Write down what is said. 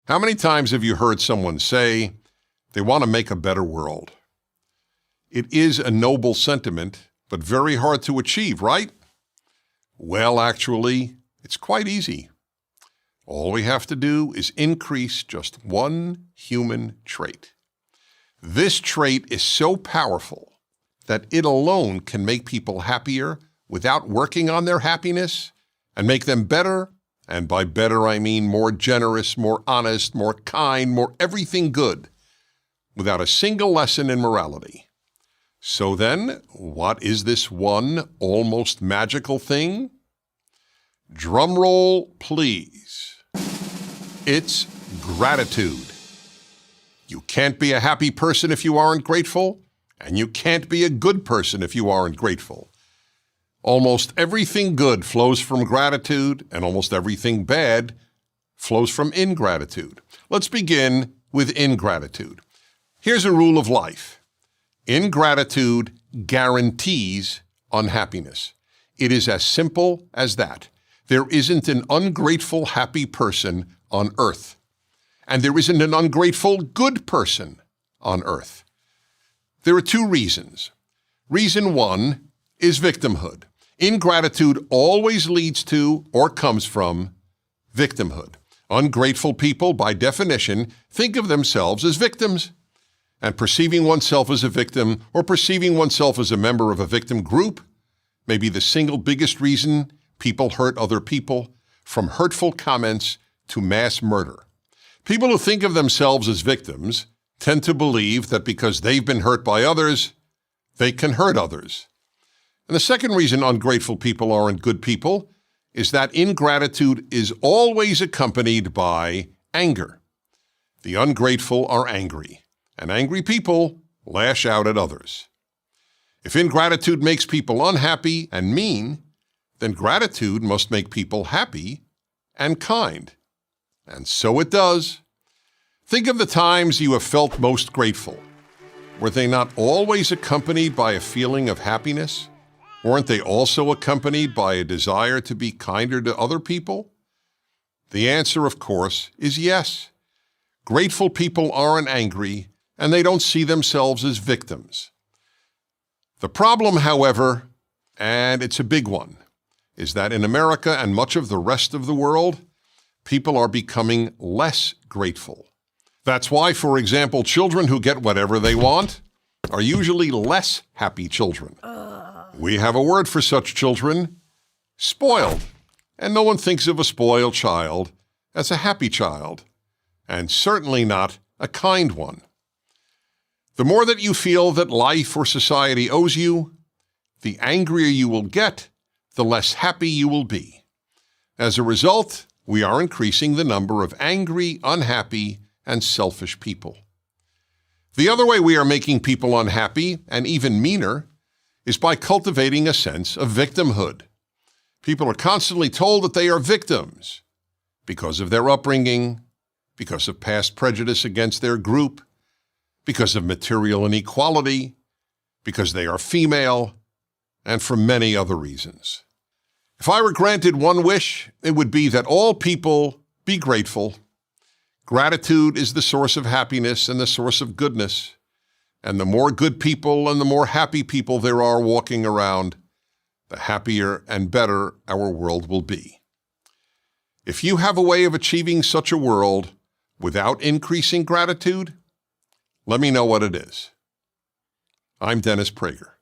How many times have you heard someone say they want to make a better world? It is a noble sentiment, but very hard to achieve, right? Well, actually, it's quite easy. All we have to do is increase just one human trait. This trait is so powerful that it alone can make people happier without working on their happiness and make them better. And by better, I mean more generous, more honest, more kind, more everything good, without a single lesson in morality. So then, what is this one almost magical thing? Drum roll, please. It's gratitude. You can't be a happy person if you aren't grateful, and you can't be a good person if you aren't grateful. Almost everything good flows from gratitude, and almost everything bad flows from ingratitude. Let's begin with ingratitude. Here's a rule of life. Ingratitude guarantees unhappiness. It is as simple as that. There isn't an ungrateful, happy person on earth. And there isn't an ungrateful, good person on earth. There are two reasons. Reason one is victimhood. Ingratitude always leads to or comes from victimhood. Ungrateful people, by definition, think of themselves as victims. And perceiving oneself as a victim or perceiving oneself as a member of a victim group may be the single biggest reason people hurt other people, from hurtful comments to mass murder. People who think of themselves as victims tend to believe that because they've been hurt by others, they can hurt others. And the second reason ungrateful people aren't good people is that ingratitude is always accompanied by anger. The ungrateful are angry, and angry people lash out at others. If ingratitude makes people unhappy and mean, then gratitude must make people happy and kind. And so it does. Think of the times you have felt most grateful. Were they not always accompanied by a feeling of happiness? Weren't they also accompanied by a desire to be kinder to other people? The answer, of course, is yes. Grateful people aren't angry, and they don't see themselves as victims. The problem, however, and it's a big one, is that in America and much of the rest of the world, people are becoming less grateful. That's why, for example, children who get whatever they want are usually less happy children. We have a word for such children: spoiled. And no one thinks of a spoiled child as a happy child, and certainly not a kind one. The more that you feel that life or society owes you, the angrier you will get, the less happy you will be. As a result, we are increasing the number of angry, unhappy, and selfish people. The other way we are making people unhappy, and even meaner, is by cultivating a sense of victimhood. People are constantly told that they are victims because of their upbringing, because of past prejudice against their group, because of material inequality, because they are female, and for many other reasons. If I were granted one wish, it would be that all people be grateful. Gratitude is the source of happiness and the source of goodness. And the more good people and the more happy people there are walking around, the happier and better our world will be. If you have a way of achieving such a world without increasing gratitude, let me know what it is. I'm Dennis Prager.